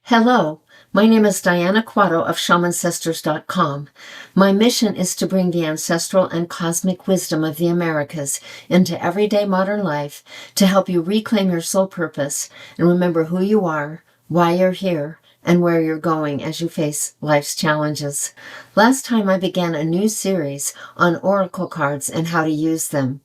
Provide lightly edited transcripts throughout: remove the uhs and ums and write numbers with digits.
Hello, my name is Diana Quatto of shamancestors.com. My mission is to bring the ancestral and cosmic wisdom of the Americas into everyday modern life to help you reclaim your soul purpose and remember who you are, why you're here, and where you're going as you face life's challenges. Last time I began a new series on oracle cards and how to use them.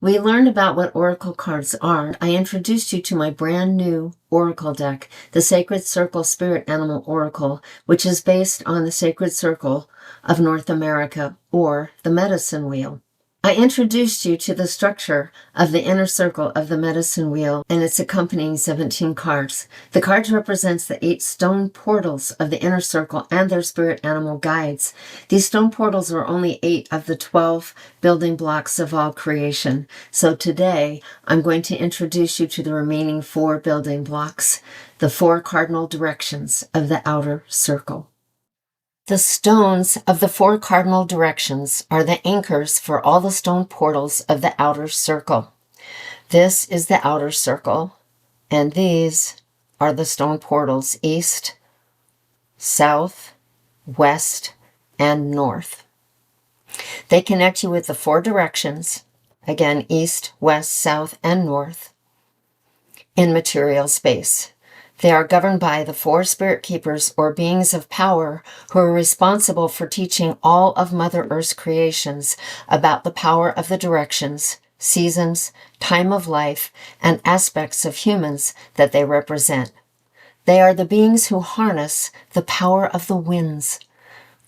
We learned about what oracle cards are. I introduced you to my brand new oracle deck, the Sacred Circle Spirit Animal Oracle, which is based on the Sacred Circle of North America, or the Medicine Wheel. I introduced you to the structure of the inner circle of the medicine wheel and its accompanying 17 cards. The cards represents the 8 stone portals of the inner circle and their spirit animal guides. These stone portals are only 8 of the 12 building blocks of all creation. So today, I'm going to introduce you to the remaining 4 building blocks, the 4 cardinal directions of the outer circle. The stones of the 4 cardinal directions are the anchors for all the stone portals of the outer circle. This is the outer circle, and these are the stone portals east, south, west, and north. They connect you with the 4 directions, again, east, west, south, and north, in material space. They are governed by the 4 spirit keepers or beings of power who are responsible for teaching all of Mother Earth's creations about the power of the directions, seasons, time of life, and aspects of humans that they represent. They are the beings who harness the power of the winds.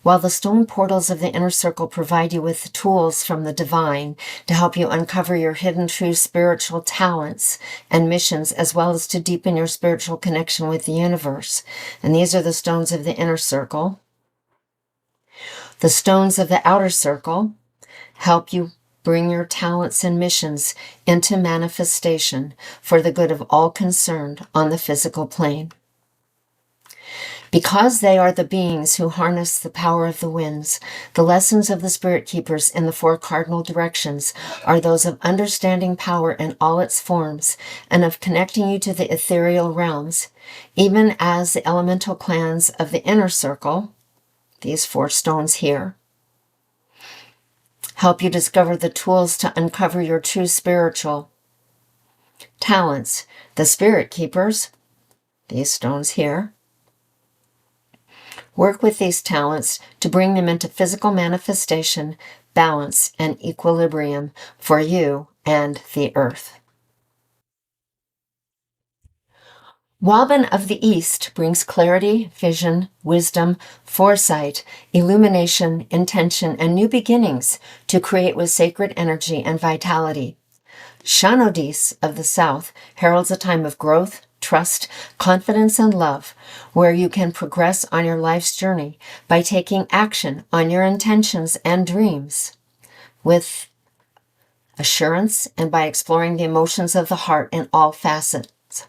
While the stone portals of the inner circle provide you with the tools from the divine to help you uncover your hidden true spiritual talents and missions, as well as to deepen your spiritual connection with the universe. And these are the stones of the inner circle. The stones of the outer circle help you bring your talents and missions into manifestation for the good of all concerned on the physical plane. Because they are the beings who harness the power of the winds, the lessons of the spirit keepers in the 4 cardinal directions are those of understanding power in all its forms and of connecting you to the ethereal realms, even as the elemental clans of the inner circle, these 4 stones here, help you discover the tools to uncover your true spiritual talents. The spirit keepers, these stones here, work with these talents to bring them into physical manifestation, balance, and equilibrium for you and the earth. Waban of the East brings clarity, vision, wisdom, foresight, illumination, intention, and new beginnings to create with sacred energy and vitality. Shanodis of the South heralds a time of growth, trust, confidence, and love, where you can progress on your life's journey by taking action on your intentions and dreams with assurance and by exploring the emotions of the heart in all facets.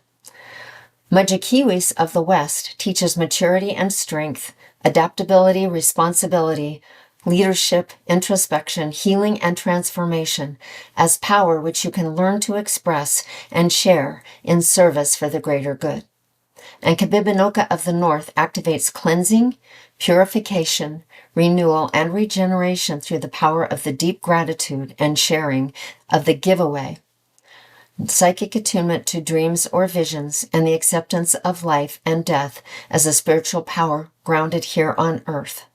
Majikiwis of the West teaches maturity and strength, adaptability, responsibility, leadership, introspection, healing, and transformation as power which you can learn to express and share in service for the greater good. And Kabibinoka of the North activates cleansing, purification, renewal, and regeneration through the power of the deep gratitude and sharing of the giveaway, psychic attunement to dreams or visions, and the acceptance of life and death as a spiritual power grounded here on earth.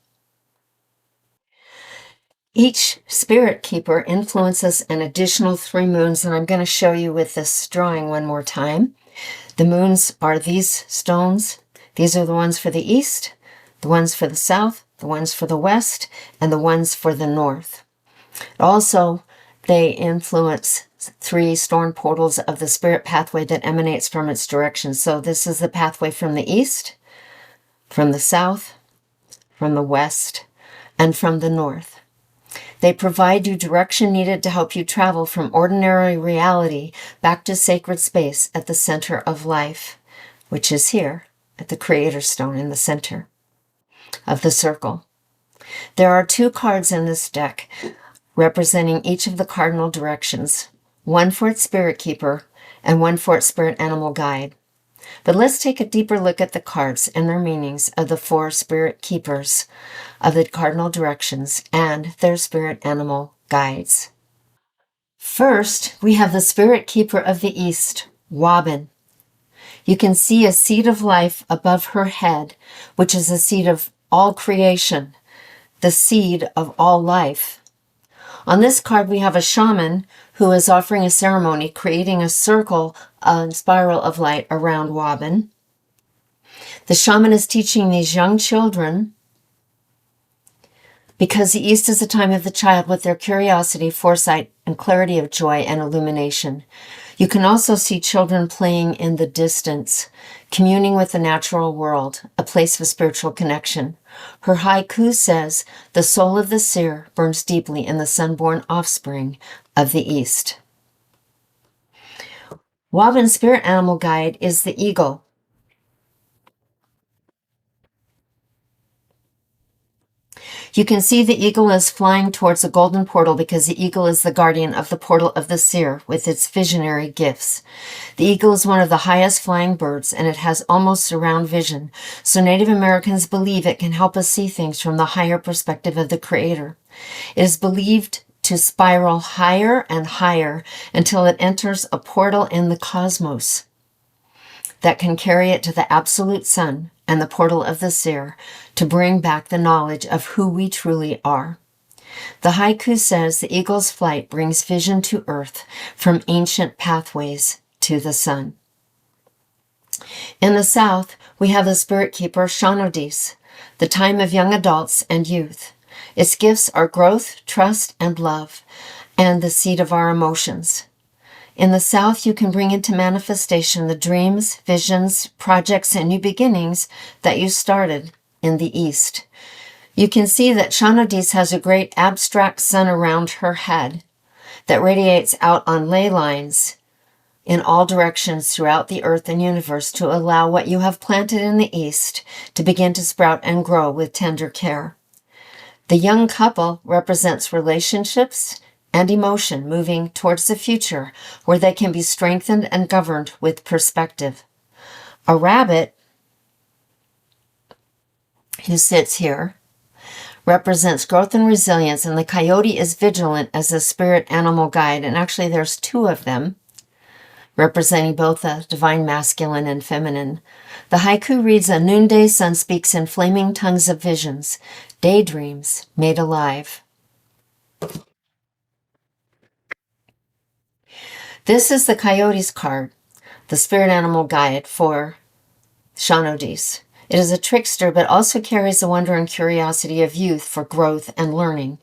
Each spirit keeper influences an additional 3 moons, and I'm going to show you with this drawing one more time. The moons are these stones. These are the ones for the east, the ones for the south, the ones for the west, and the ones for the north. Also, they influence 3 stone portals of the spirit pathway that emanates from its direction. So this is the pathway from the east, from the south, from the west, and from the north. They provide you direction needed to help you travel from ordinary reality back to sacred space at the center of life, which is here at the Creator Stone in the center of the circle. There are 2 cards in this deck representing each of the cardinal directions, one for its spirit keeper and one for its spirit animal guide. But let's take a deeper look at the cards and their meanings of the 4 spirit keepers of the Cardinal Directions and their spirit animal guides. First, we have the spirit keeper of the East, Robin. You can see a seed of life above her head, which is the seed of all creation, the seed of all life. On this card, we have a shaman who is offering a ceremony, creating a circle and spiral of light around Robin. The shaman is teaching these young children, because the East is the time of the child with their curiosity, foresight, and clarity of joy and illumination. You can also see children playing in the distance, communing with the natural world, a place of spiritual connection. Her haiku says, "The soul of the seer burns deeply in the sun-born offspring of the East." Robin's spirit animal guide is the eagle. You can see the eagle is flying towards a golden portal because the eagle is the guardian of the portal of the seer with its visionary gifts. The eagle is one of the highest flying birds, and it has almost surround vision, so Native Americans believe it can help us see things from the higher perspective of the Creator. It is believed to spiral higher and higher until it enters a portal in the cosmos that can carry it to the absolute sun and the portal of the seer to bring back the knowledge of who we truly are. The haiku says the eagle's flight brings vision to earth from ancient pathways to the sun. In the south, we have the spirit keeper Shanodis, the time of young adults and youth. Its gifts are growth, trust, and love, and the seed of our emotions. In the South, you can bring into manifestation the dreams, visions, projects, and new beginnings that you started in the East. You can see that Shanodis has a great abstract sun around her head that radiates out on ley lines in all directions throughout the earth and universe to allow what you have planted in the East to begin to sprout and grow with tender care. The young couple represents relationships and emotion moving towards the future where they can be strengthened and governed with perspective. A rabbit who sits here represents growth and resilience, and the coyote is vigilant as a spirit animal guide, and actually there's 2 of them representing both the divine masculine and feminine. The haiku reads, "A noonday sun speaks in flaming tongues of visions, daydreams made alive." This is the coyote's card, the spirit animal guide for Shanodis. It is a trickster, but also carries the wonder and curiosity of youth for growth and learning.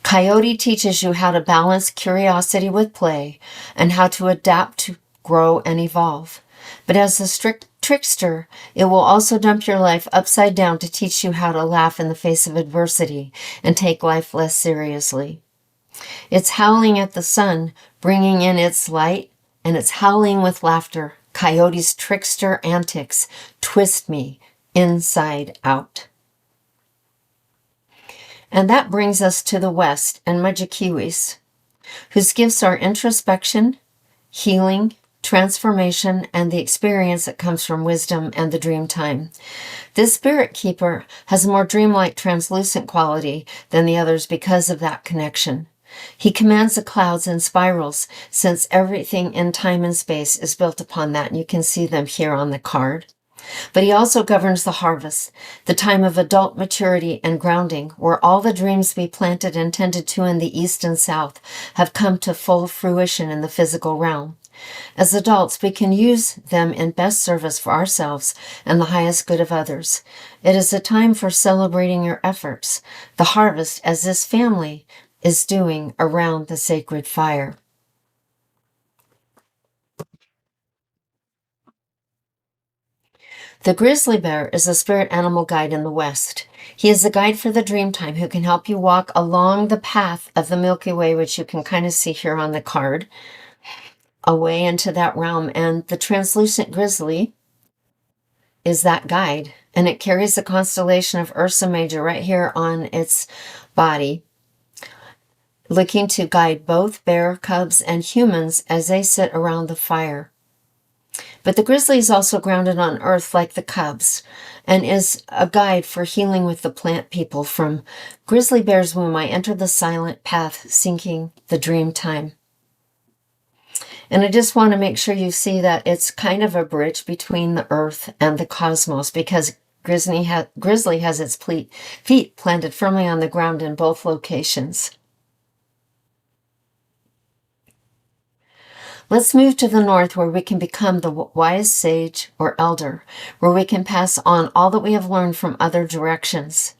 Coyote teaches you how to balance curiosity with play and how to adapt to grow and evolve. But as the strict trickster, it will also dump your life upside down to teach you how to laugh in the face of adversity and take life less seriously. It's howling at the sun, bringing in its light, and it's howling with laughter. Coyote's trickster antics twist me inside out. And that brings us to the West and Majikiwis, whose gifts are introspection, healing, transformation, and the experience that comes from wisdom and the dream time. This spirit keeper has a more dreamlike, translucent quality than the others because of that connection. He commands the clouds and spirals, since everything in time and space is built upon that, and you can see them here on the card. But he also governs the harvest, the time of adult maturity and grounding, where all the dreams we planted and tended to in the East and South have come to full fruition in the physical realm. As adults, we can use them in best service for ourselves and the highest good of others. It is a time for celebrating your efforts, the harvest, as this family is doing around the sacred fire. The grizzly bear is a spirit animal guide in the West. He is a guide for the dream time who can help you walk along the path of the Milky Way, which you can kind of see here on the card, away into that realm. And the translucent grizzly is that guide, and it carries the constellation of Ursa Major right here on its body, looking to guide both bear cubs and humans as they sit around the fire. But the grizzly is also grounded on earth like the cubs and is a guide for healing with the plant people. From grizzly bear's womb, I enter the silent path, sinking the dream time. And I just want to make sure you see that it's kind of a bridge between the earth and the cosmos, because grizzly has its feet planted firmly on the ground in both locations. Let's move to the north, where we can become the wise sage or elder, where we can pass on all that we have learned from other directions.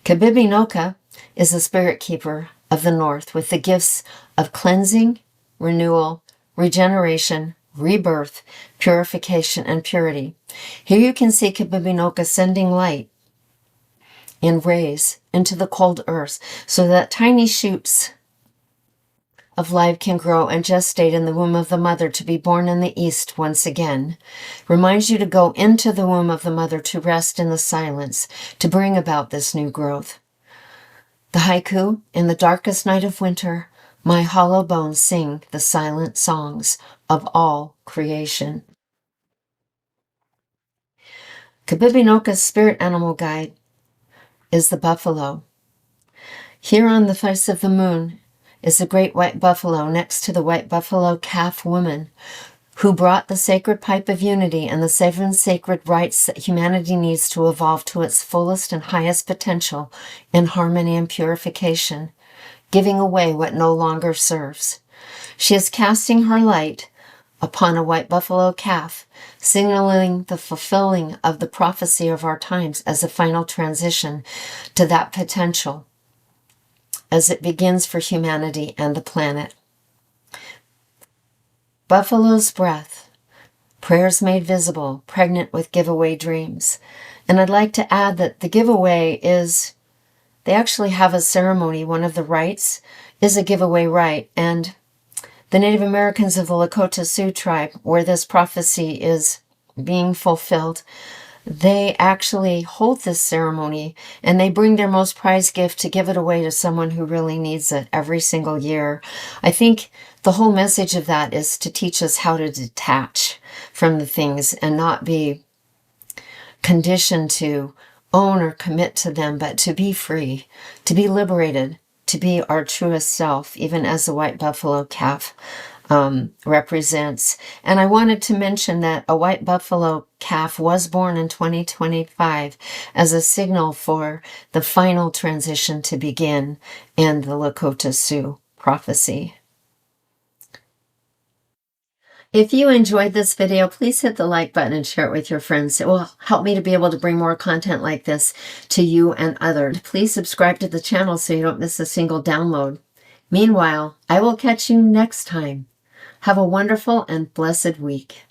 Kabibinoka is the spirit keeper of the north, with the gifts of cleansing, renewal, regeneration, rebirth, purification, and purity. Here you can see Kabibinoka sending light in rays into the cold earth so that tiny shoots of life can grow and gestate in the womb of the mother to be born in the east once again. Reminds you to go into the womb of the mother to rest in the silence, to bring about this new growth. The haiku, in the darkest night of winter, my hollow bones sing the silent songs of all creation. Kabibinoka's spirit animal guide is the buffalo. Here on the face of the moon is the great white buffalo next to the white buffalo calf woman who brought the sacred pipe of unity and the seven sacred rights that humanity needs to evolve to its fullest and highest potential in harmony and purification, giving away what no longer serves. She is casting her light upon a white buffalo calf, signaling the fulfilling of the prophecy of our times as a final transition to that potential as it begins for humanity and the planet. Buffalo's breath, prayers made visible, pregnant with giveaway dreams. And I'd like to add that the giveaway is, they actually have a ceremony. One of the rites is a giveaway rite. And the Native Americans of the Lakota Sioux tribe, where this prophecy is being fulfilled, they actually hold this ceremony and they bring their most prized gift to give it away to someone who really needs it every single year. I think the whole message of that is to teach us how to detach from the things and not be conditioned to own or commit to them, but to be free, to be liberated, to be our truest self, even as the white buffalo calf represents. And I wanted to mention that a white buffalo calf was born in 2025 as a signal for the final transition to begin in the Lakota Sioux prophecy. If you enjoyed this video, please hit the like button and share it with your friends. It will help me to be able to bring more content like this to you and others. Please subscribe to the channel so you don't miss a single download. Meanwhile, I will catch you next time. Have a wonderful and blessed week.